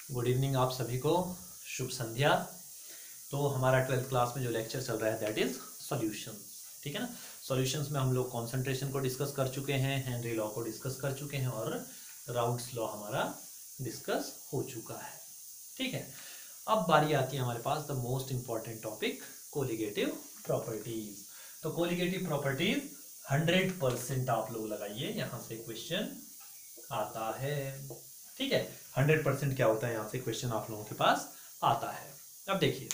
Good evening आप सभी को, शुभ संध्या। तो हमारा 12th क्लास में जो लेक्चर चल रहा है दैट इज सॉल्यूशन। ठीक है ना। सॉल्यूशंस में हम लोग कॉन्सेंट्रेशन को डिस्कस कर चुके हैं, हेनरी लॉ को डिस्कस कर चुके हैं और राउल्ट्स लॉ हमारा डिस्कस हो चुका है। ठीक है। अब बारी आती है हमारे पास the most important topic, colligative properties. तो कोलिगेटिव प्रॉपर्टीज 100% आप लोग लगाइए, यहाँ से क्वेश्चन आता है। ठीक है, 100% क्या होता है, यहाँ से क्वेश्चन आप लोगों के पास आता है। अब देखिए,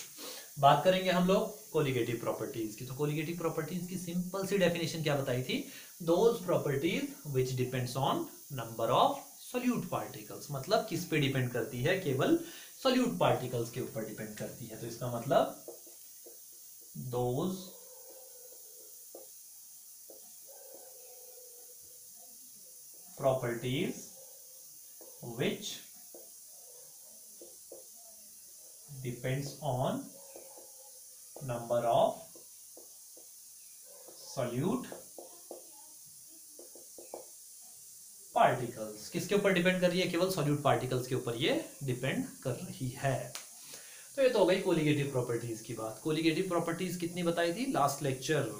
बात करेंगे हम लोग कोलिगेटिव प्रॉपर्टीज की। तो कोलिगेटिव प्रॉपर्टीज की सिंपल सी डेफिनेशन क्या बताई थी, those properties which depends on number of solute particles. मतलब किस पे डिपेंड करती है, केवल सोल्यूट पार्टिकल्स के ऊपर डिपेंड करती है। तो इसका मतलब those properties which depends on number of solute particles। किसके ऊपर डिपेंड कर रही है, केवल सॉल्यूट पार्टिकल्स के ऊपर ये डिपेंड कर रही है। तो ये तो हो गई कोलिगेटिव प्रॉपर्टीज की बात। कोलिगेटिव प्रॉपर्टीज कितनी बताई थी लास्ट लेक्चर,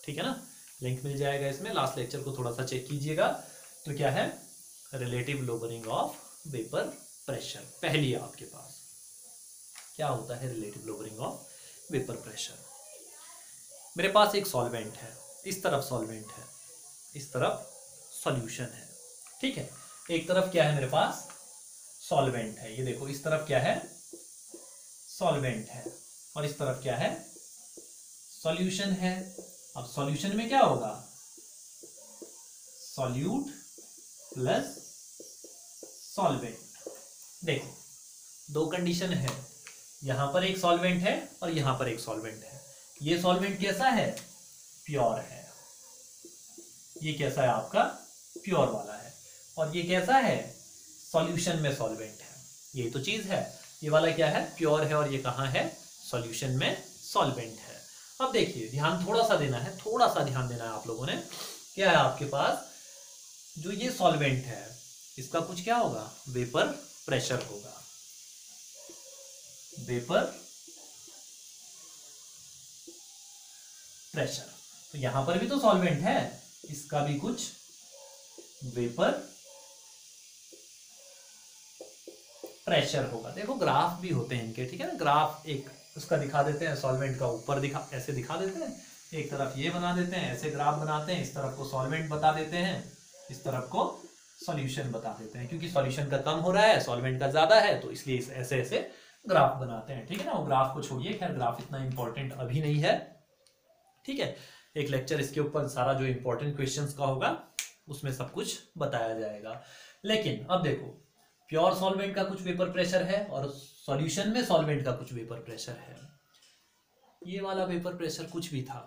ठीक है ना, लिंक मिल जाएगा इसमें, लास्ट लेक्चर को थोड़ा सा चेक कीजिएगा। तो क्या है, relative lowering of vapour pressure. पहली आपके पास क्या होता है, relative lowering of vapour pressure. मेरे पास एक सॉल्वेंट है, इस तरफ सॉल्वेंट है, इस तरफ सॉल्यूशन है। ठीक है, एक तरफ क्या है मेरे पास, सॉल्वेंट है, ये देखो इस तरफ क्या है, सॉल्वेंट है, और इस तरफ क्या है, सॉल्यूशन है। अब सॉल्यूशन में क्या होगा, सॉल्यूट प्लस सॉल्वेंट। देखो दो कंडीशन है, यहां पर एक सॉल्वेंट है और यहां पर एक सॉल्वेंट है। ये सॉल्वेंट कैसा है, प्योर है, ये कैसा है आपका, प्योर वाला है, और ये कैसा है, सॉल्यूशन में सॉल्वेंट है। ये तो चीज है, ये वाला क्या है, प्योर है, और ये कहां है, सॉल्यूशन में सॉल्वेंट है। अब देखिए ध्यान थोड़ा सा देना है, थोड़ा सा ध्यान देना है आप लोगों ने। क्या है आपके पास, जो ये सॉल्वेंट है इसका कुछ क्या होगा, वेपर प्रेशर होगा, वेपर प्रेशर। तो यहां पर भी तो सॉल्वेंट है, इसका भी कुछ वेपर प्रेशर होगा। देखो ग्राफ भी होते हैं इनके, ठीक है ना, ग्राफ एक उसका दिखा देते हैं, सॉल्वेंट का ऊपर दिखा ऐसे दिखा देते हैं, एक तरफ ये बना देते हैं, ऐसे ग्राफ बनाते हैं, इस तरफ को सॉल्वेंट बता देते हैं, इस तरफ को सॉल्यूशन बता देते हैं। क्योंकि सॉल्यूशन का कम हो रहा है, सॉल्वेंट का ज्यादा है, तो इसलिए ऐसे ऐसे ग्राफ बनाते हैं। ठीक है ना, वो ग्राफ को छोड़िए, खैर ग्राफ इतना इंपॉर्टेंट अभी नहीं है। ठीक है, एक लेक्चर इसके ऊपर सारा जो इंपॉर्टेंट क्वेश्चंस का होगा उसमें सब कुछ बताया जाएगा। लेकिन अब देखो, प्योर सॉल्वेंट का कुछ वेपर प्रेशर है और सॉल्यूशन में सॉल्वेंट का कुछ वेपर प्रेशर है। ये वाला वेपर प्रेशर कुछ भी था,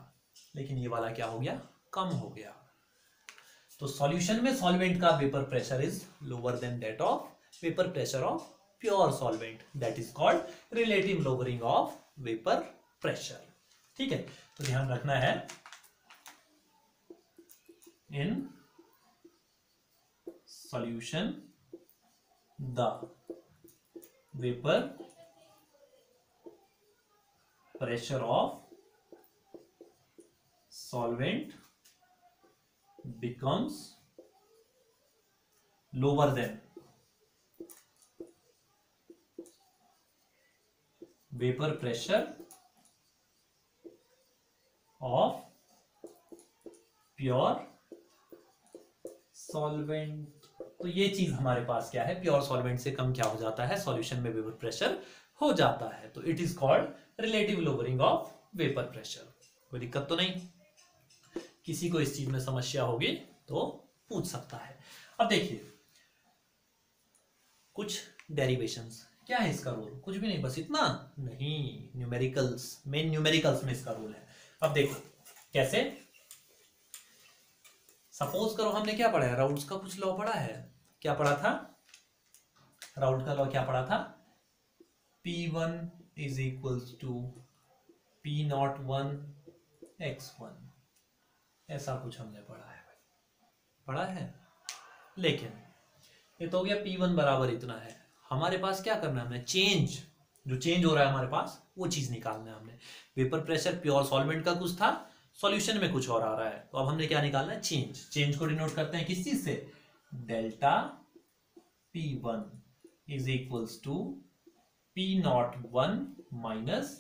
लेकिन ये वाला क्या हो गया, कम हो गया। तो सॉल्यूशन में सॉल्वेंट का vapour pressure is lower than that of vapour pressure of pure solvent, that is called relative lowering of vapour pressure. ठीक है, तो ध्यान रखना है, in solution the vapour pressure of solvent becomes lower than vapor pressure of pure solvent। तो ये चीज हमारे पास क्या है, प्योर सॉल्वेंट से कम क्या हो जाता है, सॉल्यूशन में वेपर प्रेशर हो जाता है। तो it is called relative lowering of vapour pressure. कोई दिक्कत तो नहीं, किसी को इस चीज में समस्या होगी तो पूछ सकता है। अब देखिए कुछ डेरिवेशंस, क्या है इसका रूल, कुछ भी नहीं, बस इतना नहीं, न्यूमेरिकल्स, मेन न्यूमेरिकल्स में इसका रूल है। अब देखो कैसे, सपोज करो हमने क्या पढ़ा है, राउल्ट्स का कुछ लॉ पढ़ा है, क्या पढ़ा था, राउल्ट का लॉ क्या पढ़ा था, P1 is equals to P01 x1, ऐसा कुछ हमने पढ़ा है, पढ़ा है। लेकिन ये तो हो गया P1 बराबर इतना है, हमारे पास क्या करना है, हमें चेंज, जो चेंज हो रहा है हमारे पास वो चीज निकालना है हमने। वेपर प्रेशर प्योर सॉल्वेंट का कुछ था, सॉल्यूशन में कुछ और आ रहा है, तो अब हमने क्या निकालना है, चेंज। चेंज को डिनोट करते हैं किस चीज से, delta P1 is equals to P01 minus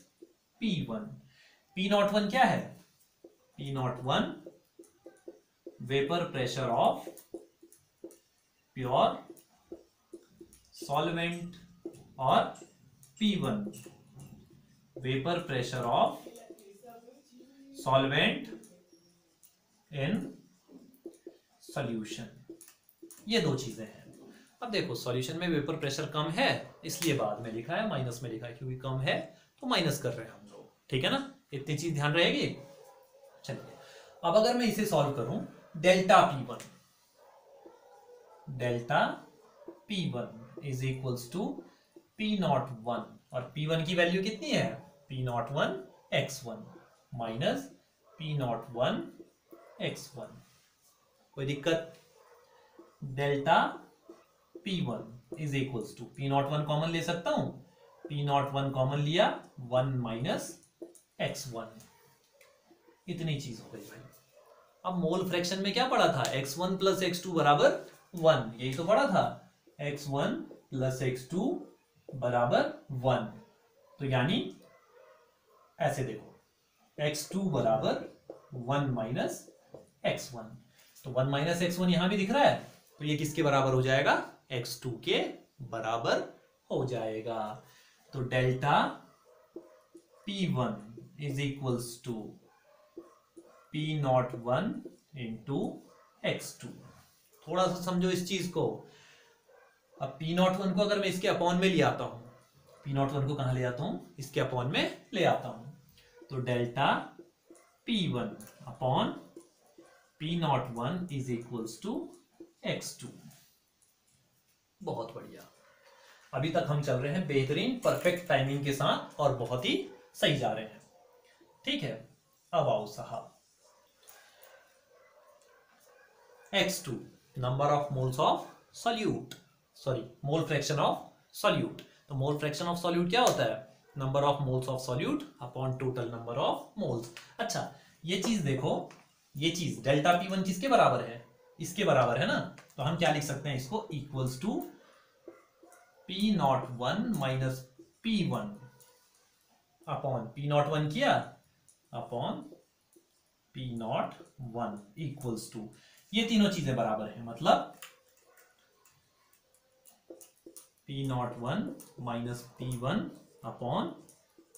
P1। P01 क्या है, P01 vapour pressure of pure solvent और P1 vapour pressure of solvent in solution. ये दो चीजें हैं। अब देखो सॉल्यूशन में वेपर प्रेशर कम है इसलिए बाद में लिखा है, माइनस में लिखा है क्योंकि कम है तो माइनस कर रहे हैं हम लोग, ठीक है ना, इतनी चीज ध्यान रहेगी। चलिए अब अगर मैं इसे सॉल्व करूं, delta P1 is equals to P01 और P1 की वैल्यू कितनी है, P01 x1 minus P01 x1। कोई दिक्कत, delta P1 is equals to P01 common ले सकता हूं, P01 कॉमन लिया 1 माइनस x1, इतनी चीज हो गई भाई। अब मोल फ्रैक्शन में क्या पढ़ा था, x1 प्लस x2 बराबर 1, यही तो पढ़ा था, x1 प्लस x2 बराबर 1। तो यानी ऐसे देखो x2 बराबर 1 माइनस x1, तो 1 माइनस x1 यहां भी दिख रहा है, तो ये किसके बराबर हो जाएगा, x2 के बराबर हो जाएगा। तो delta P1 is equals to P01 into x2। थोड़ा सा समझो इस चीज को। अब P01 को अगर मैं इसके अपॉन में ले आता हूं, P01 को कहां ले आता हूं, इसके अपॉन में ले आता हूं, तो delta P1 upon P01 is equals to x2। बहुत बढ़िया, अभी तक हम चल रहे हैं बेहतरीन परफेक्ट टाइमिंग के साथ और बहुत ही सही जा रहे हैं, ठीक है। अब आओ साहब, x2 number of moles of solute, sorry mole fraction of solute. तो मोल फ्रैक्शन ऑफ सॉल्यूट क्या होता है, number of moles of solute upon total number of moles. अच्छा ये चीज देखो, ये चीज डेल्टा P1 किसके बराबर है, इसके बराबर है ना, तो हम क्या लिख सकते हैं इसको, equals to P01 minus P1 upon P01 किया अपॉन P01 इक्वल्स टू, ये तीनों चीजें बराबर हैं, मतलब P01 minus P1 upon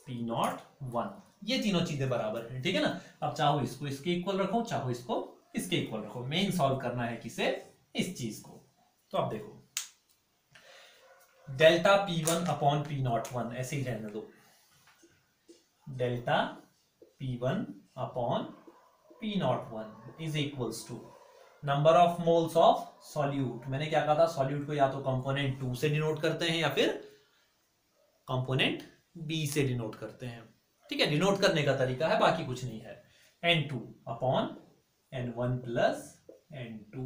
P01, ये तीनों चीजें बराबर हैं, ठीक है ना। अब चाहो इसको इसके इक्वल रखो, चाहो इसको इसके इक्वल रखो, मेन सॉल्व करना है किसे, इस चीज को। तो अब देखो डेल्टा P1 अपॉन P01 ऐसे ही रहने दो, delta P1 upon P01 is equals to number of moles of solute. मैंने क्या कहा था, सॉल्यूट को या तो कंपोनेंट 2 से डिनोट करते हैं या फिर कंपोनेंट B से डिनोट करते हैं, ठीक है, डिनोट करने का तरीका है, बाकी कुछ नहीं है। N2 upon N1 plus N2।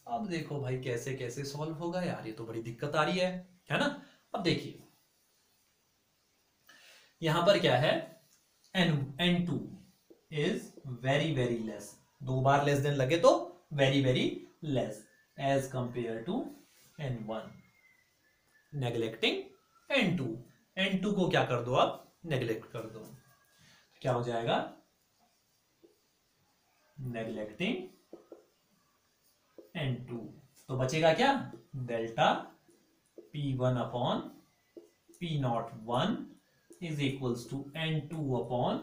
अब देखो भाई कैसे कैसे सॉल्व होगा यार, ये तो बड़ी दिक्कत आ रही है ना। अब देखिए यहां पर क्या है, N2 is very very less, 2 बार लेस देन लगे तो very very less as compare to N1, neglecting N2। N2 को क्या कर दो, अब नेग्लेक्ट कर दो, क्या हो जाएगा, नेग्लेक्टिंग N2, तो बचेगा क्या, delta P1 upon P01 is equals to N2 upon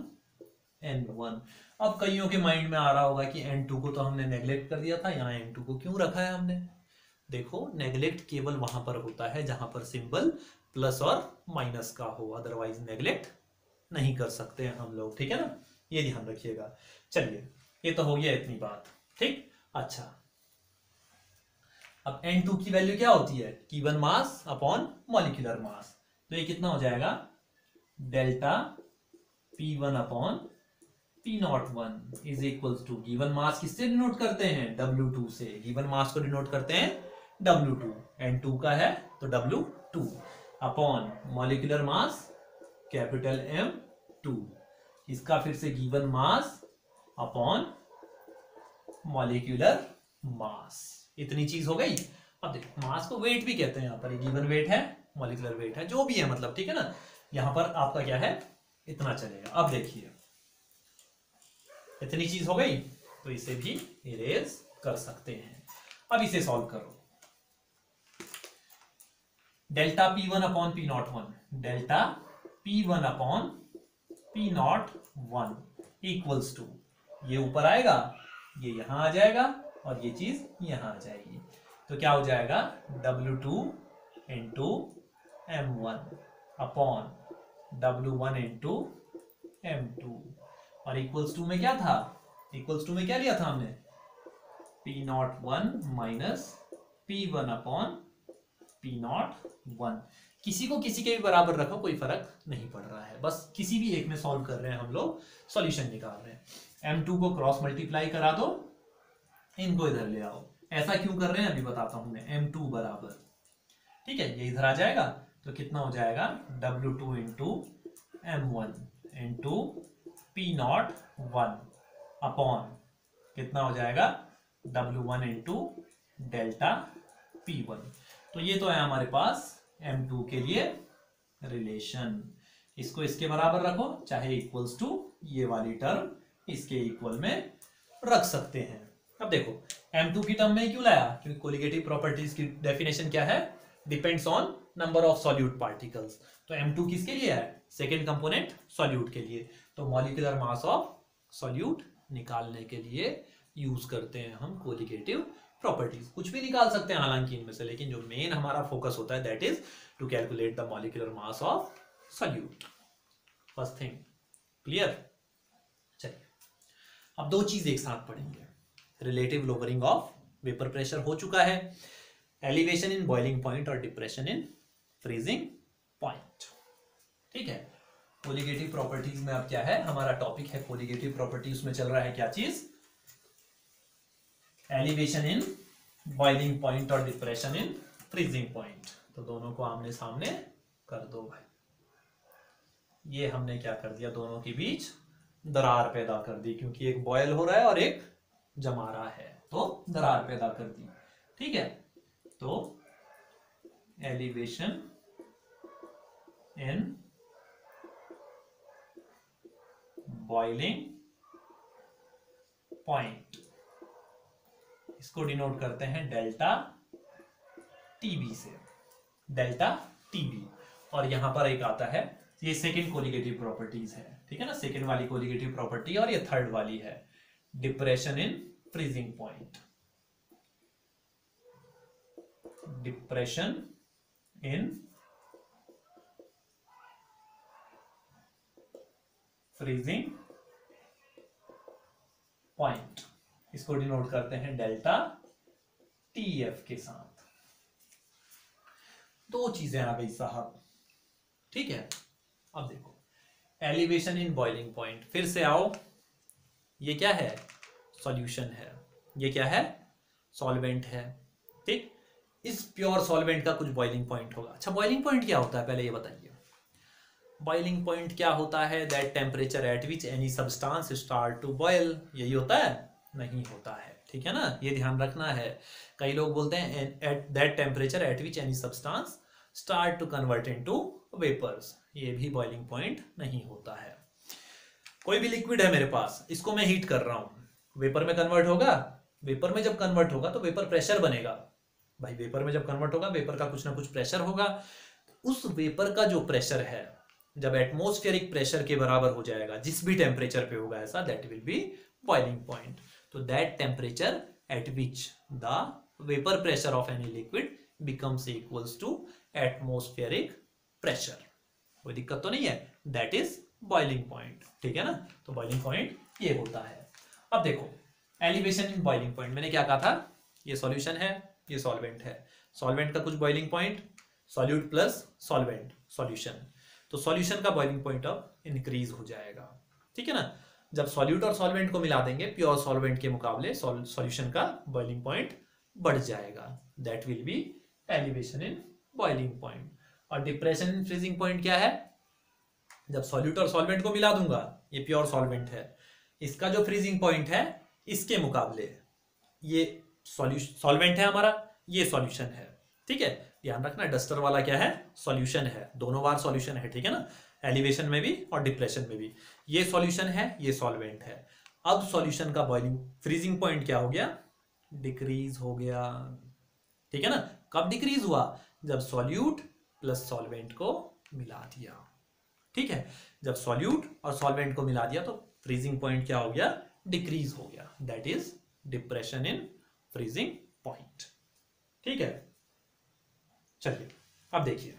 N1। अब कईयों के माइंड में आ रहा होगा कि N2 को तो हमने नेग्लेक्ट कर दिया था, यहाँ N2 को क्यों रखा है हमने। देखो नेग्लेक्ट केवल वहां पर होता है जहां पर सिंबल प्लस और माइनस का हो, अदरवाइज नेग्लेक्ट नहीं कर सकते हैं हम लोग, ठीक है ना, ये ध्यान रखिएगा। चलिए ये तो हो गया इतनी बात, ठीक। अच्छा अब N2 की वैल्यू क्या होती है, given mass upon molecular mass, तो ये कितना हो जाएगा, delta P1 upon P01 is equals to, given mass किससे डिनोट करते हैं, W2 से, गिवन मास को डिनोट करते हैं W2, N2 का है तो W2 upon molecular mass capital M2, इसका फिर से गिवन मास अपॉन मॉलिक्यूलर मास। इतनी चीज हो गई। अब देखो मास को वेट भी कहते हैं, यहां पर गिवन वेट है, मॉलिक्यूलर वेट है, जो भी है मतलब, ठीक है ना। यहां पर आपका क्या है, इतना चलेगा। अब देखिए इतनी चीज हो गई, तो इसे भी इरेज कर सकते हैं। अब इसे सॉल्व करो। Delta P1 upon P01, delta P1 upon P01 equals to, ये ऊपर आएगा, ये यहां आ जाएगा और ये चीज यहां आ जाएगी। तो क्या हो जाएगा, W2 into M1 upon W1 into M2, और इक्वल्स टू में क्या था, इक्वल्स टू में क्या लिया था हमने, P01 minus P1 upon P01। किसी को किसी के भी बराबर रखो, कोई फर्क नहीं पड़ रहा है, बस किसी भी एक में सॉल्व कर रहे हैं हम लोग, सॉल्यूशन निकाल रहे हैं। M2 को क्रॉस मल्टीप्लाई करा दो, इनको इधर ले आओ। ऐसा क्यों कर रहे हैं अभी बताता हूं मैं। M2 बराबर, ठीक है, ये इधर आ जाएगा तो कितना हो जाएगा, W2 into M1 into P01 upon कितना हो जाएगा, W1 इंटू डेल्टा P1। तो ये तो है हमारे पास M2 के लिए रिलेशन। इसको इसके बराबर रखो, चाहे इक्वल्स टू ये वाली टर्म इसके इक्वल में रख सकते हैं। अब देखो M2 की टर्म में क्यों लाया, क्योंकि कोलिगेटिव प्रॉपर्टीज की डेफिनेशन क्या है, depends on number of solute particles. तो M2 किसके लिए है, सेकेंड कंपोनेंट सॉल्यूट के लिए। तो मॉलिक्यूलर मास ऑफ सॉल्यूट निकालने के लिए यूज करते हैं हम कोलिगेटिव प्रॉपर्टीज। कुछ भी निकाल सकते हैं हालांकि इनमें से, लेकिन जो मेन हमारा फोकस होता है that is to calculate the molecular mass of solute. First thing clear. चलिए अब दो चीज एक साथ पढ़ेंगे। Relative lowering of vapour pressure हो चुका है, एलिवेशन इन बॉइलिंग पॉइंट और डिप्रेशन इन फ्रीजिंग पॉइंट, ठीक है। कोलिगेटिव प्रॉपर्टीज में अब क्या है, हमारा टॉपिक है कोलिगेटिव प्रॉपर्टीज में चल रहा है क्या चीज, एलिवेशन इन बॉइलिंग पॉइंट और डिप्रेशन इन फ्रीजिंग पॉइंट। तो दोनों को आमने सामने कर दो भाई। ये हमने क्या कर दिया, दोनों के बीच दरार पैदा कर दी, क्योंकि एक बॉयल हो रहा है और एक जमा रहा है, तो दरार पैदा कर दी, ठीक है। तो एलिवेशन इन बॉइलिंग पॉइंट, इसको डिनोट करते हैं डेल्टा टीबी से, डेल्टा टीबी। और यहां पर एक आता है, ये सेकेंड कोलिगेटिव प्रॉपर्टीज है, ठीक है ना, सेकेंड वाली कोलिगेटिव प्रॉपर्टी, और ये थर्ड वाली है depression in freezing point, depression in freezing point, इसको डिनोट करते हैं डेल्टा टीएफ के साथ। दो चीजें आ गई साहब, ठीक है। अब देखो एलिवेशन इन बॉइलिंग पॉइंट, फिर से आओ, ये क्या है, सॉल्यूशन है, ये क्या है, सॉल्वेंट है, ठीक। इस प्योर सॉल्वेंट का कुछ बॉइलिंग पॉइंट होगा। अच्छा बॉइलिंग पॉइंट क्या होता है पहले ये बताइए। बॉइलिंग पॉइंट क्या होता है, that temperature at which any substance start to boil, यही होता है, नहीं होता है, ठीक है ना, ये ध्यान रखना है। कई लोग बोलते हैं at that temperature at which any substance start to convert into vapours, ये भी बॉइलिंग पॉइंट नहीं होता है। कोई भी लिक्विड है मेरे पास, इसको मैं हीट कर रहा हूं, वेपर में कन्वर्ट होगा, वेपर में जब कन्वर्ट होगा तो वेपर प्रेशर बनेगा भाई, वेपर में जब कन्वर्ट होगा वेपर का कुछ ना कुछ प्रेशर होगा। उस वेपर का जो प्रेशर है जब एटमॉस्फेरिक प्रेशर के बराबर हो जाएगा, जिस भी टेम्परेचर पे होगा ऐसा, that will be boiling point. तो that temperature at which the vapour pressure of any liquid becomes equals to atmospheric pressure, कोई दिक्कत तो नहीं है, दैट इज बॉइलिंग पॉइंट, ठीक है ना। तो बॉइलिंग पॉइंट ये होता है। अब देखो एलिवेशन इन बॉइलिंग पॉइंट, मैंने क्या कहा था, ये सॉल्यूशन है, ये सॉल्वेंट है, सॉल्वेंट का कुछ boiling point, solute plus solvent solution, तो सॉल्यूशन का बॉइलिंग पॉइंट अब इंक्रीज हो जाएगा, ठीक है ना। जब सॉल्यूट और सॉल्वेंट को मिला देंगे, प्योर सॉल्वेंट के मुकाबले सॉल्यूशन का बॉइलिंग पॉइंट बढ़ जाएगा। That will B elevation in boiling point. और डिप्रेशन इन फ्रीजिंग पॉइंट क्या है? जब सॉल्यूट और सॉल्वेंट को मिला दूंगा, ये प्योर सॉल्वेंट है, इसका जो फ्रीजिंग पॉइंट है इसके मुकाबले ये सॉल्वेंट है हमारा, ये सॉल्यूशन है। ठीक है, ध्यान रखना डस्टर वाला क्या है? सॉल्यूशन है, दोनों बार सॉल्यूशन है, ठीक है ना, एलिवेशन में भी और डिप्रेशन में भी। ये सॉल्यूशन है, ये सॉल्वेंट है। अब सॉल्यूशन का बॉइलिंग फ्रीजिंग पॉइंट क्या हो गया? डिक्रीज हो गया। ठीक है ना, कब डिक्रीज हुआ? जब सॉल्यूट प्लस सॉल्वेंट को मिला दिया। ठीक है, जब सॉल्यूट और सॉल्वेंट को मिला दिया तो फ्रीजिंग पॉइंट क्या हो गया? डिक्रीज हो गया। That is depression in freezing point. ठीक है, चलिए अब देखिए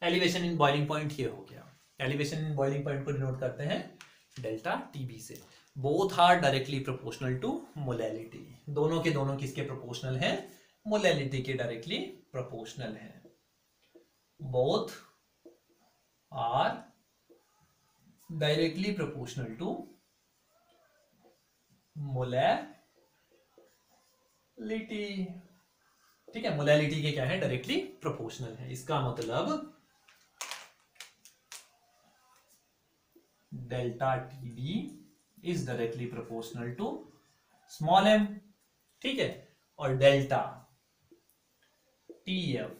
एलिवेशन इन बॉइलिंग पॉइंट ये हो गया। एलिवेशन इन बॉइलिंग पॉइंट को डिनोट करते हैं डेल्टा टीबी से। Both are directly proportional to molality. दोनों के दोनों किसके प्रोपोर्शनल हैं? मोलैलिटी के डायरेक्टली प्रोपोर्शनल हैं। Both are directly proportional to molality. ठीक है, मोलैलिटी के क्या है? डायरेक्टली प्रोपोर्शनल है। इसका मतलब delta TB is directly proportional to small M. ठीक है, और delta TF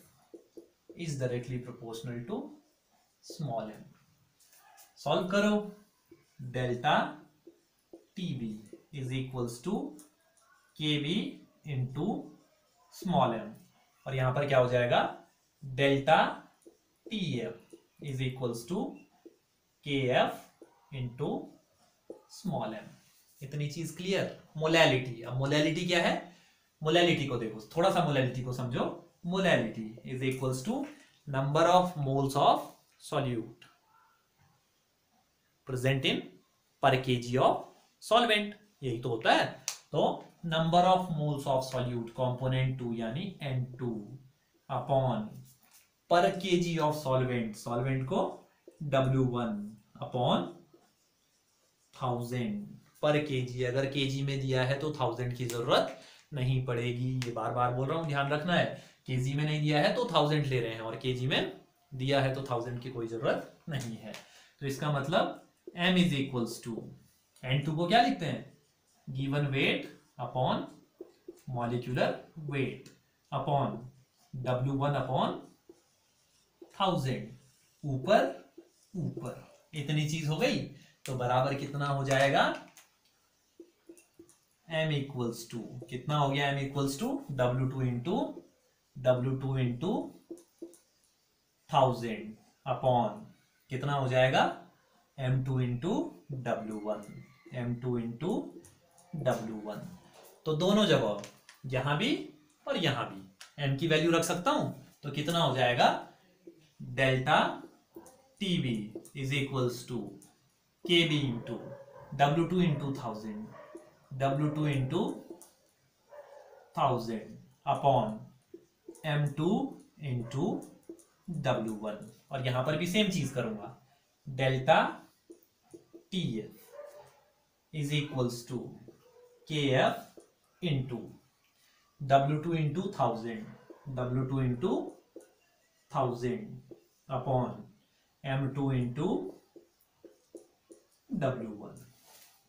is directly proportional to small M. Solve करो। Delta TB is equals to KB into small M, और यहां पर क्या हो जाएगा? Delta TF is equals to K F into small M. इतनी चीज क्लियर? मोलैलिटी। अब मोलैलिटी क्या है? मोलैलिटी को देखो, थोड़ा सा मोलैलिटी को समझो। Molality is equals to number of moles of solute present in per KG of solvent. यही तो होता है। तो number of moles of solute component 2 यानी N2 अपॉन पर केजी ऑफ सॉल्वेंट, सॉल्वेंट को W1 अपॉन 1000 पर केजी। अगर केजी में दिया है तो 1000 की जरूरत नहीं पड़ेगी। ये बार बार बोल रहा हूं, ध्यान रखना है। केजी में नहीं दिया है तो 1000 ले रहे हैं, और केजी में दिया है तो 1000 की कोई जरूरत नहीं है। तो इसका मतलब m is equals to N2 को क्या लिखते हैं? Given weight upon molecular weight upon W1 upon 1000, ऊपर ऊपर। इतनी चीज हो गई तो बराबर कितना हो जाएगा? m इक्वल्स टू कितना हो गया? m equals to W2 into 1000 upon कितना हो जाएगा? M2 into W1, M2 into W1। तो दोनों जगह, यहां भी और यहां भी m की वैल्यू रख सकता हूं। तो कितना हो जाएगा? Delta TB is equals to KB into W2 into 1000, W2 into 1000 upon M2 into W1। और यहां पर भी सेम चीज करूंगा। Delta TF is equals to KF into W2 into 1000, W2 into 1000 upon M2 into W1।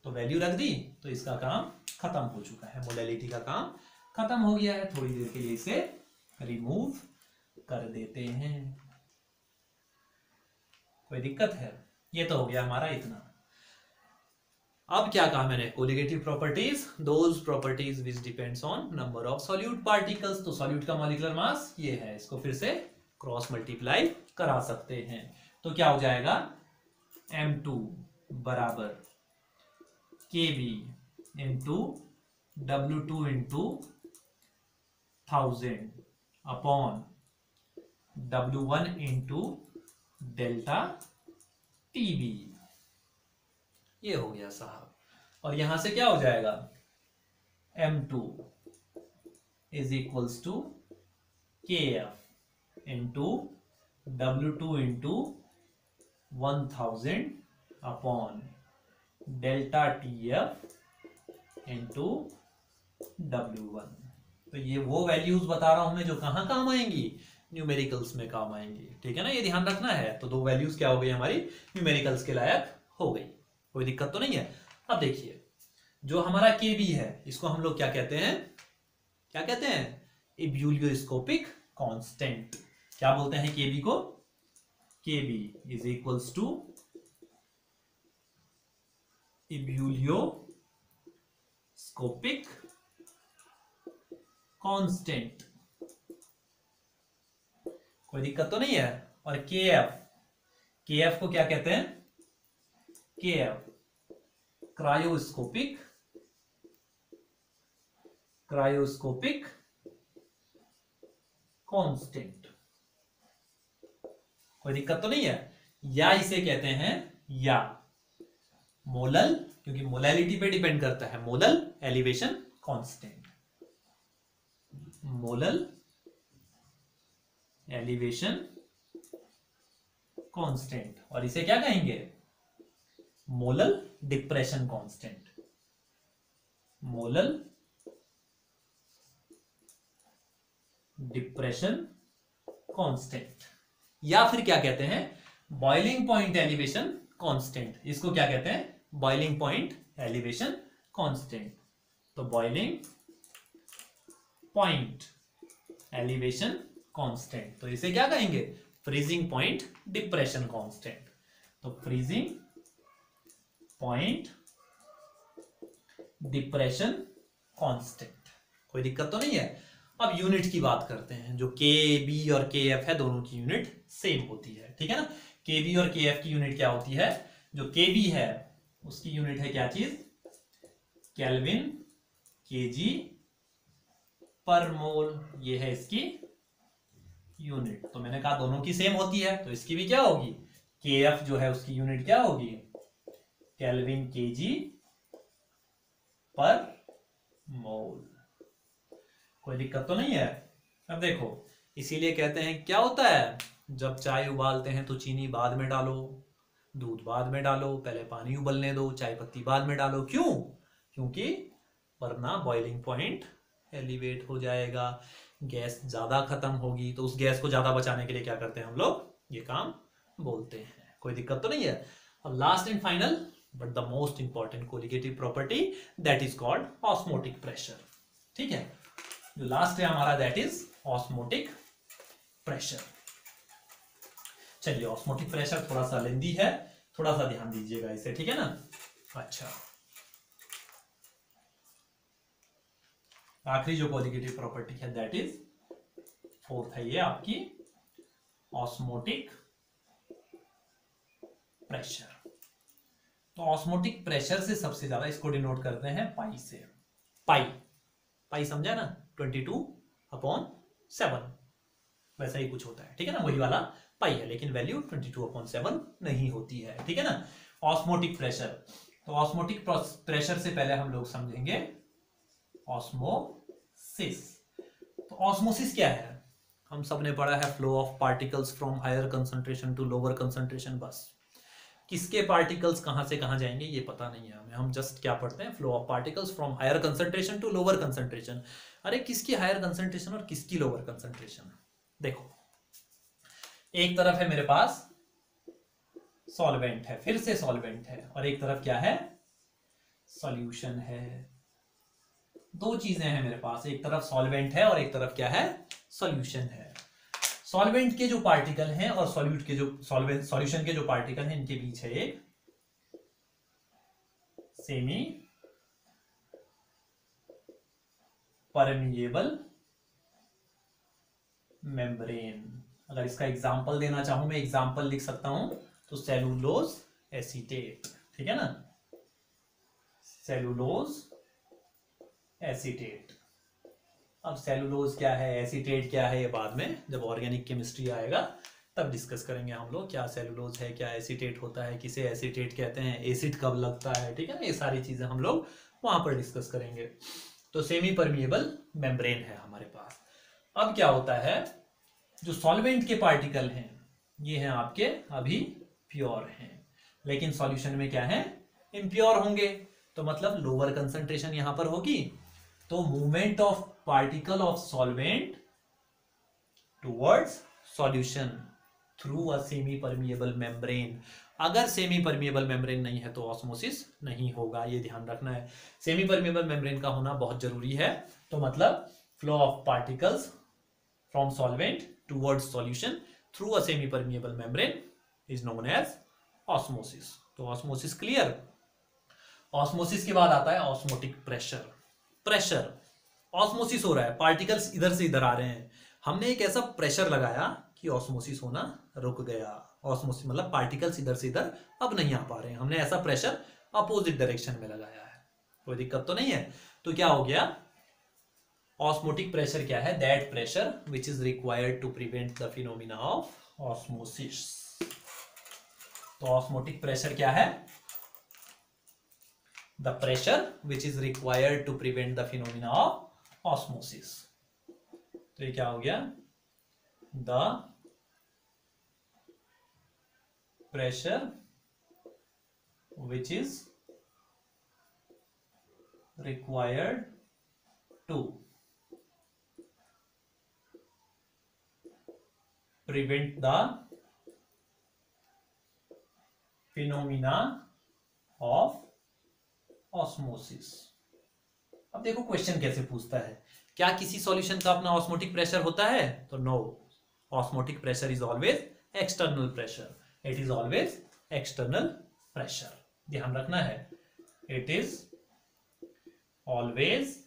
तो value रख दी तो इसका काम खत्म हो चुका है। मोलैलिटी का काम खत्म हो गया है। थोड़ी देर के लिए इसे रिमूव कर देते हैं। कोई दिक्कत है? ये तो हो गया हमारा इतना। अब क्या कहा मैंने? Colligative properties, those properties which depends on number of solute particles. तो सॉल्यूट का मॉलिक्यूलर मास ये है, इसको फिर से क्रॉस मल्टीप्लाई करा सकते हैं। तो क्या हो जाएगा? M2 बराबर KB into W2 into 1000 upon W1 into delta TB। ये हो गया साहब। और यहां से क्या हो जाएगा? M2 is equals to KF into W2 into 1000 upon delta TF into W1। तो ये वो वैल्यूज बता रहा हूं मैं जो कहाँ काम आएंगी, न्यूमेरिकल्स में काम आएंगी, ठीक है ना, ये ध्यान रखना है। तो दो वैल्यूज क्या हो गई हमारी, न्यूमेरिकल्स के लायक हो गई, कोई दिक्कत तो नहीं है। अब देखिए जो हमारा KB है इसको हम लोग क्या कहते हैं, क्या कहते हैं, एब्यूलियोस्कोपिक कांस्टेंट। क्या बोलते हैं KB को, KB is equals to ebullioscopic constant, कोई दिक्कत तो नहीं है। और KF को क्या कहते हैं, KF क्रायोस्कोपिक कांस्टेंट, कोई दिक्कत तो नहीं है। या इसे कहते हैं या मोलल, क्योंकि मोलैलिटी पे डिपेंड करता है, molal elevation constant, molal elevation constant. और इसे क्या कहेंगे, molal depression constant, molal depression constant. या फिर क्या कहते हैं, बॉइलिंग पॉइंट एलिवेशन कांस्टेंट। इसको क्या कहते हैं, बॉइलिंग पॉइंट एलिवेशन कांस्टेंट। तो बॉइलिंग पॉइंट एलिवेशन कांस्टेंट, तो इसे क्या कहेंगे, फ्रीजिंग पॉइंट डिप्रेशन कांस्टेंट। तो फ्रीजिंग पॉइंट डिप्रेशन कांस्टेंट, कोई दिक्कत तो नहीं है। अब यूनिट की बात करते हैं, जो KB और KF है दोनों की यूनिट सेम होती है, ठीक है ना। KB और KF की यूनिट क्या होती है, जो KB है उसकी यूनिट है क्या चीज, केल्विन kg पर मोल, ये है इसकी यूनिट। तो मैंने कहा दोनों की सेम होती है, तो इसकी भी क्या होगी, KF जो है उसकी यूनिट क्या होगी, केल्विन kg पर मोल, कोई दिक्कत तो नहीं है। अब देखो इसीलिए कहते हैं क्या होता है, जब चाय उबालते हैं तो चीनी बाद में डालो, दूध बाद में डालो, पहले पानी उबलने दो, चाय पत्ती बाद में डालो। क्यों, क्योंकि वरना बॉइलिंग पॉइंट एलिवेट हो जाएगा, गैस ज्यादा खत्म होगी। तो उस गैस को ज्यादा बचाने के लिए क्या करते हैं हम लोग, ये काम बोलते हैं, कोई दिक्कत तो नहीं है। अब last and final but the most important colligative property, that is called osmotic pressure, ठीक है। जो लास्ट है हमारा दैट इज ऑस्मोटिक प्रेशर। चलिए ऑस्मोटिक प्रेशर थोड़ा सा लेंदी है, थोड़ा सा ध्यान दीजिएगा इसे, ठीक है ना। अच्छा आखिरी जो कोलिगेटिव प्रॉपर्टी है दैट इज फोर्थ है, ये आपकी ऑस्मोटिक प्रेशर। तो ऑस्मोटिक प्रेशर से सबसे ज्यादा इसको डिनोट करते हैं पाई से, पाई समझा ना, 22/7 वैसा ही कुछ होता है, ठीक है ना, वही वाला पाई है, लेकिन वैल्यू 22/7 नहीं होती है, ठीक है ना। ऑस्मोटिक प्रेशर, तो ऑस्मोटिक प्रेशर से पहले हम लोग समझेंगे ऑस्मोसिस। तो ऑस्मोसिस क्या है, हम सब ने पढ़ा है flow of particles from higher concentration to lower concentration. बस किसके पार्टिकल्स कहां से कहां जाएंगे ये पता नहीं है हमें, हम जस्ट क्या पढ़ते हैं, flow of particles from higher concentration to lower concentration. अरे किसकी हायर कंसंट्रेशन और किसकी लोअर कंसंट्रेशन। देखो एक तरफ है मेरे पास सॉल्वेंट है, फिर से सॉल्वेंट है, और एक तरफ क्या है, सॉल्यूशन है। दो चीजें हैं मेरे पास, एक तरफ सॉल्वेंट है और एक तरफ क्या है, सॉल्यूशन है। सॉल्वेंट के जो पार्टिकल हैं और सॉल्यूट के जो सॉल्यूशन के जो पार्टिकल हैं, इनके बीच है एक सेमी परमिएबल मेम्ब्रेन। अगर इसका एग्जांपल देना चाहूं मैं, एग्जांपल लिख सकता हूं तो सेलुलोज एसीटेट, ठीक है ना, सेलुलोज एसीटेट। अब सेलुलोज क्या है, एसीटेट क्या है, ये बाद में जब ऑर्गेनिक केमिस्ट्री आएगा तब डिस्कस करेंगे हम लोग, क्या सेलुलोज है, क्या एसीटेट होता है, किसे एसीटेट कहते हैं, एसिड कब लगता है, ठीक है ना, ये सारी चीजें हम लोग वहां पर डिस्कस करेंगे। तो सेमी परमिएबल मेम्ब्रेन है हमारे पास। अब क्या होता है, जो सॉल्वेंट के पार्टिकल हैं ये हैं आपके अभी प्योर हैं, लेकिन सॉल्यूशन में क्या है, इम्प्योर होंगे। तो मतलब लोअर कंसंट्रेशन यहां पर होगी, तो movement of particle of solvent towards solution through a semi permeable membrane. अगर सेमी परमिएबल मेम्ब्रेन नहीं है तो ऑस्मोसिस नहीं होगा, ये ध्यान रखना है। सेमी परमिएबल मेम्ब्रेन का होना बहुत जरूरी है। तो मतलब flow of particles from solvent towards solution through a semi permeable membrane is known as osmosis. तो ऑस्मोसिस क्लियर। ऑस्मोसिस के बाद आता है ऑस्मोटिक प्रेशर। प्रेशर, ऑस्मोसिस हो रहा है, पार्टिकल्स इधर से इधर आ रहे हैं, हमने एक ऐसा प्रेशर लगाया कि ऑस्मोसिस होना रुक गया। ऑस्मोसिस मतलब पार्टिकल्स इधर से इधर अब नहीं आ पा रहे हैं, हमने ऐसा प्रेशर अपोजिट डायरेक्शन में लगाया है, कोई दिक्कत तो नहीं है। तो क्या हो गया, ऑस्मोटिक प्रेशर क्या है, that pressure which is required to prevent the phenomena of osmosis. तो ऑस्मोटिक प्रेशर क्या है, the pressure which is required to prevent the phenomena of osmosis. तो ये क्या हो गया, the pressure which is required to prevent the phenomena of osmosis. अब देखो क्वेश्चन कैसे पूछता है, क्या किसी सॉल्यूशन का अपना ऑस्मोटिक प्रेशर होता है, तो no, osmotic pressure is always external pressure, it is always external pressure, ध्यान रखना है, it is always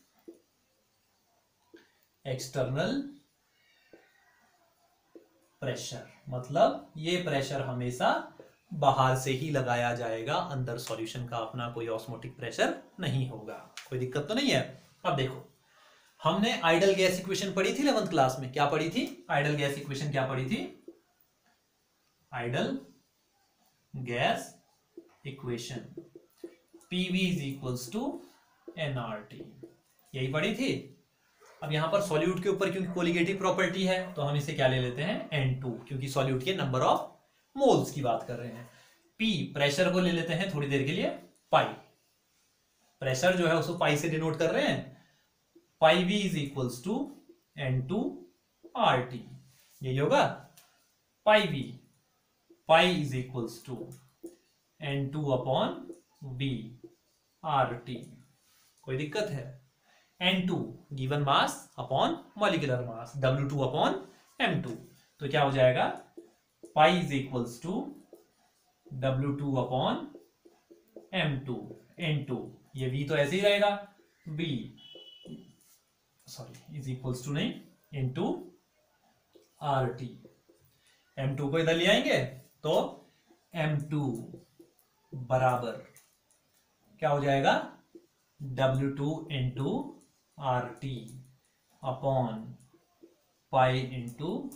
external pressure, मतलब ये प्रेशर हमेशा बाहर से ही लगाया जाएगा, अंदर सॉल्यूशन का अपना कोई ऑस्मोटिक प्रेशर नहीं होगा, कोई दिक्कत तो नहीं है। अब देखो हमने आइडल गैस इक्वेशन पढ़ी थी 11th क्लास में, क्या पढ़ी थी, आइडल गैस इक्वेशन क्या पढ़ी थी, ideal gas equation PV is equals to nRT, यही पढ़ी थी। अब यहां पर सॉल्यूट के ऊपर क्योंकि कोलिगेटिव प्रॉपर्टी है तो हम इसे क्या ले लेते हैं N2, क्योंकि सॉल्यूट के नंबर ऑफ मोल्स की बात कर रहे हैं। P प्रेशर को ले लेते हैं थोड़ी देर के लिए, पाई, प्रेशर जो है उसको पाई से डिनोट कर रहे हैं, pi V is equals to N2 RT, यही होगा, pi V, pi is equals to N2 upon V RT, कोई दिक्कत है। N2 given mass upon molecular mass, W2 upon M2, तो क्या हो जाएगा, pi is equals to W2 upon M2 N2, ये V तो ऐसे ही रहेगा, V sorry is equals to नहीं, इनटू RT, M2 को इधर ले आएंगे तो M2 बराबर क्या हो जाएगा, W2 into RT upon pi into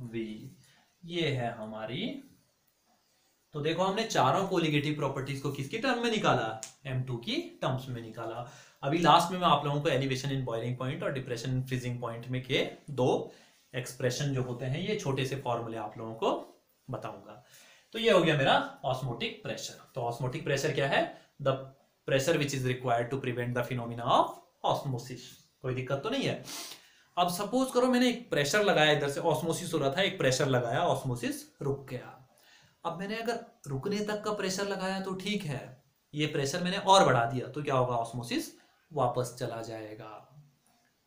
V, ये है हमारी। तो देखो हमने चारों कोलिगेटिव प्रॉपर्टीज को किसके टर्म में निकाला, M2 की टर्म्स में निकाला। अभी लास्ट में मैं आप लोगों को एलिवेशन इन बॉइलिंग पॉइंट और डिप्रेशन इन फ्रीजिंग पॉइंट में के दो एक्सप्रेशन जो होते हैं, ये छोटे से फॉर्मूले आप लोगों को बताऊंगा। तो ये हो गया मेरा ऑस्मोटिक प्रेशर। तो ऑस्मोटिक प्रेशर क्या है, the pressure which is required to prevent the phenomena of osmosis, कोई दिक्कत तो नहीं है। अब सपोज करो मैंने एक प्रेशर लगाया, इधर से ऑस्मोसिस हो रहा था, एक प्रेशर लगाया, ऑस्मोसिस रुक गया। अब मैंने अगर रुकने तक का प्रेशर लगाया तो ठीक है, ये प्रेशर मैंने और बढ़ा दिया तो क्या होगा, ऑस्मोसिस वापस चला जाएगा,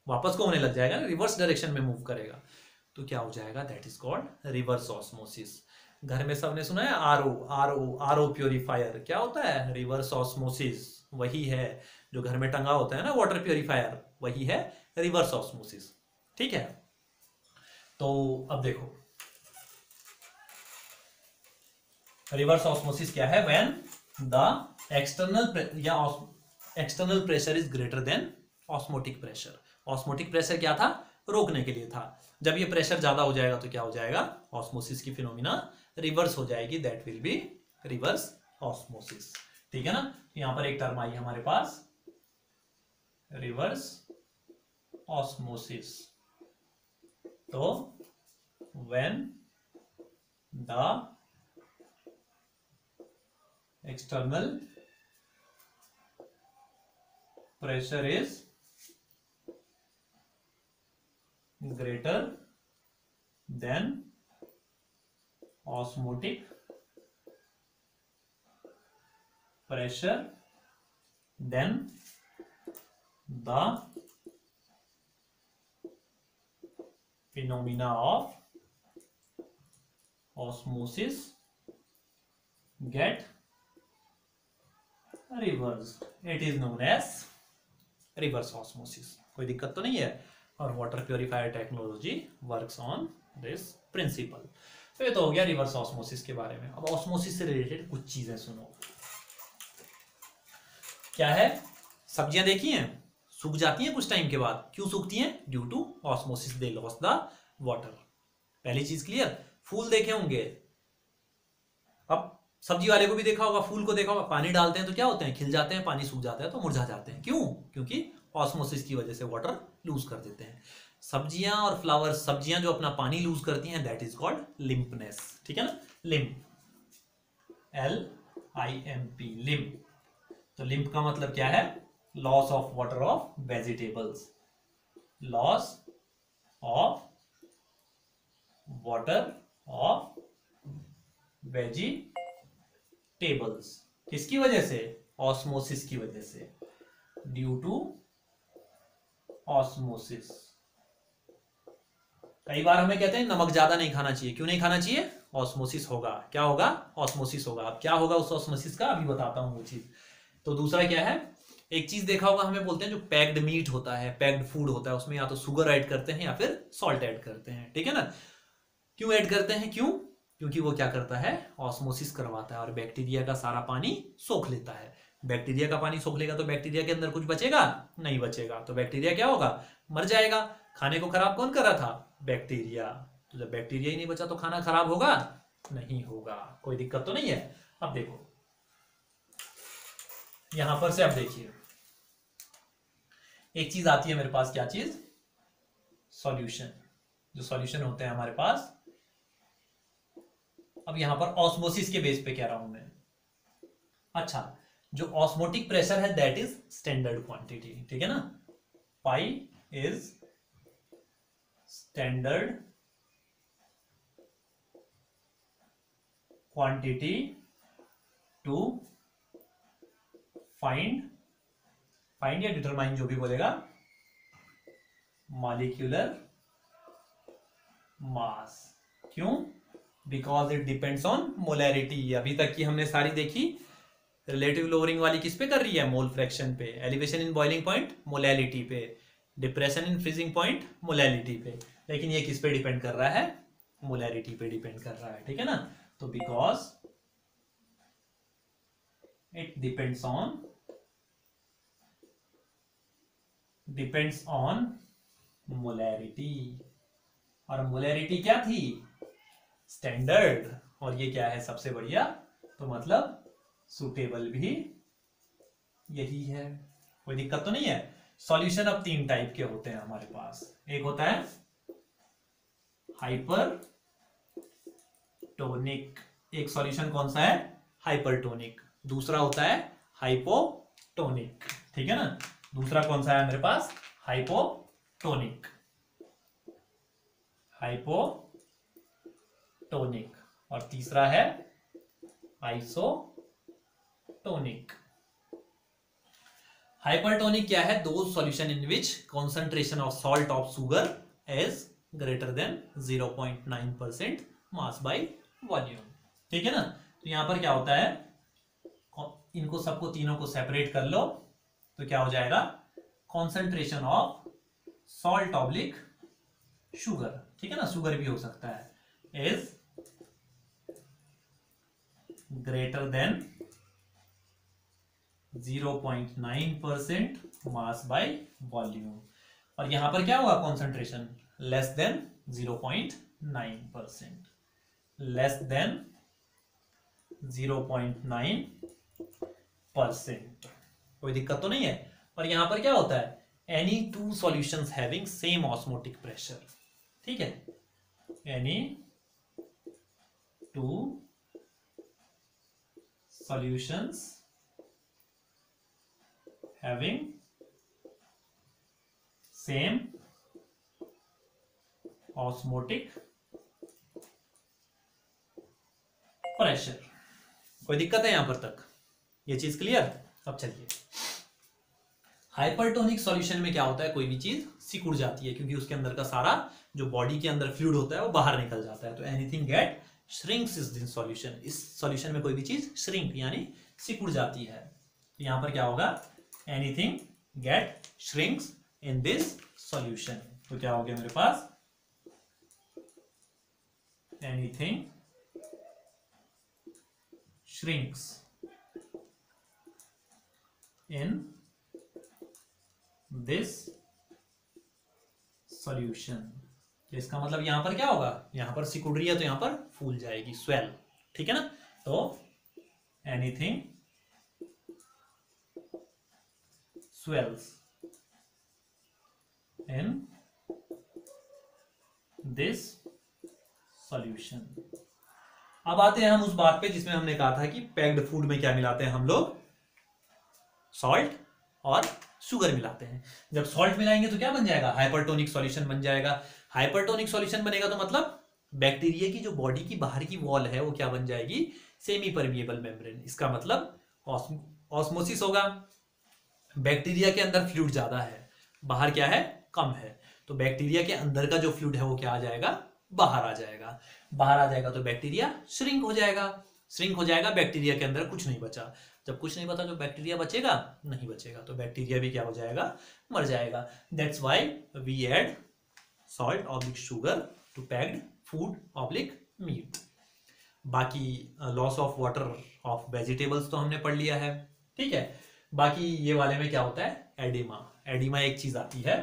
वापस को होने लग जाएगा, रिवर्स डायरेक्शन में मूव करेगा, तो क्या हो जाएगा, that is called reverse osmosis. घर में सबने सुना है आरओ प्योरीफायर, क्या होता है, रिवर्स ऑस्मोसिस, वही है जो घर में टंगा होता है ना वाटर प्योरीफायर, वही है रिवर्स ऑस्मोसिस, ठीक है। तो अब देखो रिवर्स ऑस्मोसिस क्या है, when the external pressure is greater than osmotic pressure. Osmotic pressure क्या था, रोकने के लिए था, जब ये प्रेशर ज्यादा हो जाएगा तो क्या हो जाएगा, ऑस्मोसिस की फिनोमिना रिवर्स हो जाएगी, that will be reverse osmosis, ठीक है ना। यहां पर एक टर्म आई हमारे पास रिवर्स ऑस्मोसिस। तो when the external pressure is greater than osmotic pressure, then the phenomena of osmosis get reversed. It is known as reverse osmosis. कोई दिक्कत तो नहीं है। और water purifier technology works on this principle. तो ये तो हो गया रिवर्स ऑस्मोसिस के बारे में। अब ऑस्मोसिस से रिलेटेड कुछ चीजें सुनो। क्या है? सब्जियां देखी हैं, सूख जाती हैं कुछ टाइम के बाद। क्यों सूखती हैं? Due to osmosis, they loss the water. पहली चीज क्लियर। फूल देखे होंगे, अब सब्जी वाले को भी देखा होगा, फूल को देखा होगा, पानी डालते हैं तो क्या होते हैं? खिल जाते हैं, पानी सूख जाता है तो मुरझा जाते हैं। क्यों? क्योंकि ऑस्मोसिस की वजह से वाटर लूज कर देते हैं। सब्जियां और फ्लावर्स, सब्जियां जो अपना पानी लूज करती हैं, दैट इज कॉल्ड लिम्पनेस। ठीक है ना? Limp, LIMP, limp. तो लिम्प का मतलब क्या है? Loss of water of vegetables, loss of water of vegetables. किसकी वजह से? ऑस्मोसिस की वजह से, ड्यू टू ऑस्मोसिस। कई बार हमें कहते हैं नमक ज्यादा नहीं खाना चाहिए। क्यों नहीं खाना चाहिए? ऑस्मोसिस होगा। क्या होगा? ऑस्मोसिस होगा। अब क्या होगा उस ऑस्मोसिस का, अभी बताता हूं वो चीज। तो दूसरा क्या है? एक चीज देखा होगा, हमें बोलते हैं जो पैक्ड मीट होता है, पैक्ड फूड होता है, उसमें या तो शुगर ऐड करते हैं या फिर सॉल्ट ऐड करते हैं। ठीक है ना? क्यों ऐड करते हैं? क्यों? क्योंकि वो क्या करता है? ऑस्मोसिस करवाता है और बैक्टीरिया का सारा पानी सोख लेता है। बैक्टीरिया का पानी सोख लेगा तो बैक्टीरिया के अंदर कुछ बचेगा? नहीं बचेगा। तो बैक्टीरिया क्या होगा? मर जाएगा। खाने को खराब कौन कर रहा था? बैक्टीरिया। तो जब बैक्टीरिया ही नहीं बचा तो खाना खराब होगा? नहीं होगा। कोई दिक्कत तो नहीं है। अब देखो यहां पर से, अब देखिए एक चीज आती है मेरे पास। क्या चीज? सॉल्यूशन। जो सॉल्यूशन होते हैं हमारे पास। अब यहां पर ऑस्मोसिस के बेस पे कह रहा हूं मैं। अच्छा, जो ऑस्मोटिक प्रेशर है दैट इज स्टैंडर्ड क्वांटिटी। ठीक है ना? Pi is standard quantity to find या डिटरमाइन, जो भी बोलेगा, मॉलिक्यूलर मास। क्यों? Because it depends on molarity. अभी तक की हमने सारी देखी, रिलेटिव लोअरिंग वाली किस पे कर रही है? मोल फ्रैक्शन पे। Elevation in boiling point molality पे। Depression in freezing point molality पे। लेकिन ये किस पे डिपेंड कर रहा है? मोलैरिटी पे डिपेंड कर रहा है। ठीक है ना? तो because it depends on molarity. और मोलैरिटी क्या थी? स्टैंडर्ड। और ये क्या है? सबसे बढ़िया। तो मतलब सुटेबल भी यही है। कोई दिक्कत तो नहीं है। सॉल्यूशन अब तीन टाइप के होते हैं हमारे पास। एक होता है हाइपरटोनिक। एक सॉल्यूशन कौन सा है? हाइपरटोनिक। दूसरा होता है हाइपोटोनिक। ठीक है ना? दूसरा कौन सा है मेरे पास? हाइपोटोनिक। हाइपोटोनिक। और तीसरा है आइसोटोनिक। हाइपरटोनिक क्या है? दो solution in which concentration of salt of sugar is greater than 0.9% mass by volume. ठीक है ना? तो यहां पर क्या होता है, इनको सबको तीनों को सेपरेट कर लो तो क्या हो जाएगा? Concentration of salt oblique sugar, ठीक है ना, शुगर भी हो सकता है, is greater than 0.9% mass by volume. और यहां पर क्या होगा? Concentration less than 0.9%, less than 0.9%। कोई दिक्कत तो नहीं है। और यहां पर क्या होता है? Any two solutions having same osmotic pressure. ठीक है? Any two solutions having same osmotic pressure. कोई दिक्कत है यहां पर तक? ये चीज क्लियर? अब चलिए, हाइपरटोनिक सॉल्यूशन में क्या होता है, कोई भी चीज सिकुड़ जाती है क्योंकि उसके अंदर का सारा जो बॉडी के अंदर फ्लूइड होता है वो बाहर निकल जाता है। तो anything get shrinks is this solution. इस सॉल्यूशन में कोई भी चीज श्रिंक यानी सिकुड़ जाती है। तो यहां पर क्या होगा, anything get shrinks in this solution. तो क्या हो गया मेरे पास, anything shrinks in this solution. तो इसका मतलब यहां पर क्या होगा, यहां पर सिकुड़ रही है तो यहां पर फूल जाएगी, स्वेल, ठीक है ना। तो anything swells in this solution। अब आते हैं हम उस बात पे जिसमें हमने कहा था कि पैक्ड फूड में क्या मिलाते हैं हम लोग, सॉल्ट और शुगर मिलाते हैं। जब सॉल्ट मिलाएंगे तो क्या बन जाएगा, हाइपरटोनिक सॉल्यूशन बन जाएगा। हाइपरटोनिक सॉल्यूशन बनेगा तो मतलब बैक्टीरिया की जो बॉडी की बाहर की वॉल है वो क्या बन जाएगी, सेमी परमिएबल मेम्ब्रेन। इसका मतलब ऑस्मोसिस होगा, बैक्टीरिया के अंदर फ्लूइड ज्यादा है, बाहर क्या है, कम है। तो बैक्टीरिया के अंदर का जो फ्लूइड है वो क्या आ जाएगा, बाहर आ जाएगा। बाहर आ जाएगा तो बैक्टीरिया श्रिंक हो जाएगा। श्रिंक हो जाएगा, बैक्टीरिया के अंदर कुछ नहीं बचा। जब कुछ नहीं बचा तो बैक्टीरिया बचेगा नहीं, बचेगा तो बैक्टीरिया भी क्या हो जाएगा, मर जाएगा। That's why we add salt oblique sugar to packed food oblique meat. बाकी loss of water of vegetables तो हमने पढ़ लिया है, ठीक है। बाकी ये वाले में क्या होता है, एडिमा। एडिमा एक चीज आती है,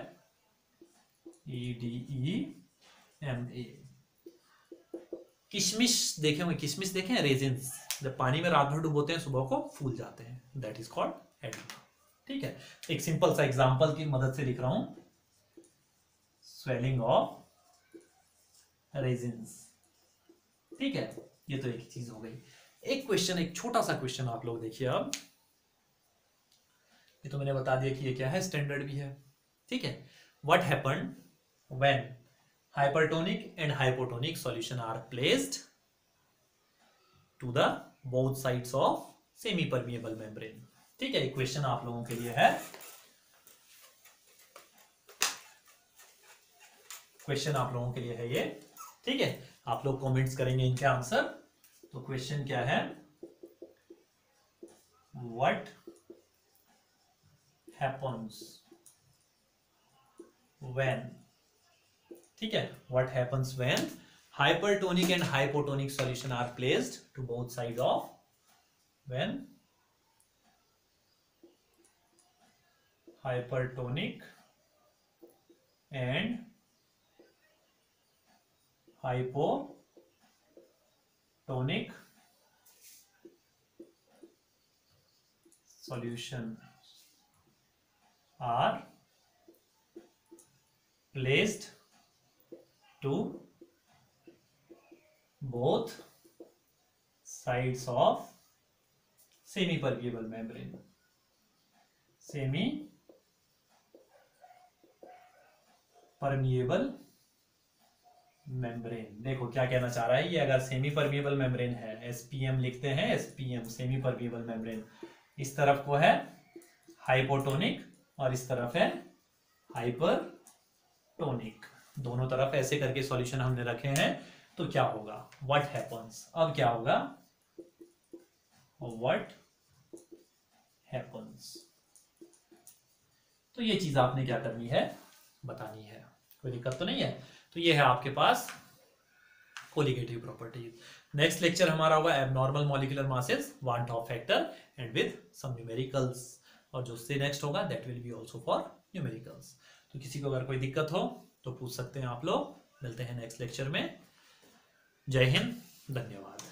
EDEMA। किशमिश देखे होंगे, किशमिश देखे हैं, रेजिन्स, जब पानी में रात भर डुबोते हैं सुबह को फूल जाते हैं, दैट इज कॉल्ड एडिमा, ठीक है। एक सिंपल सा एग्जांपल की मदद से लिख रहा हूं, स्वेलिंग ऑफ रेजिन्स, ठीक है। ये तो एक चीज हो गई। एक क्वेश्चन, एक छोटा सा क्वेश्चन आप लोग देखिए। अब ये तो मैंने बता दिया कि ये क्या है, स्टैंडर्ड भी है, ठीक है। What happened when hypertonic and hypotonic solution are placed to the both sides of semi permeable membrane, ठीक है। क्वेश्चन आप लोगों के लिए है, क्वेश्चन आप लोगों के लिए है ये, ठीक है। आप लोग कमेंट्स करेंगे इनके आंसर। तो क्वेश्चन क्या है, व्हाट happens when, ठीक है, what happens when hypertonic and hypotonic solution are placed to both sides of, when hypertonic and hypotonic solution are placed to both sides of semi permeable membrane। Semi permeable membrane, देखो क्या कहना चाह रहा है ये, अगर सेमी परमिएबल मेम्ब्रेन है, SPM लिखते हैं, SPM सेमी परमिएबल मेम्ब्रेन, इस तरफ को है हाइपोटोनिक और इस तरफ है हाइपरटोनिक, दोनों तरफ ऐसे करके सॉल्यूशन हमने रखे हैं। तो क्या होगा, व्हाट हैपेंस, अब क्या होगा, व्हाट हैपेंस। तो ये चीज आपने क्या करनी है, बतानी है, कोई दिक्कत तो नहीं है। तो ये है आपके पास कोलिगेटिव प्रॉपर्टीज। नेक्स्ट लेक्चर हमारा होगा abnormal molecular masses, van't Hoff factor and with some numericals, और जो से नेक्स्ट होगा that will be also for numericals. तो किसी को अगर कोई दिक्कत हो तो पूछ सकते हैं आप लोग। मिलते हैं नेक्स्ट लेक्चर में। जय हिंद, धन्यवाद।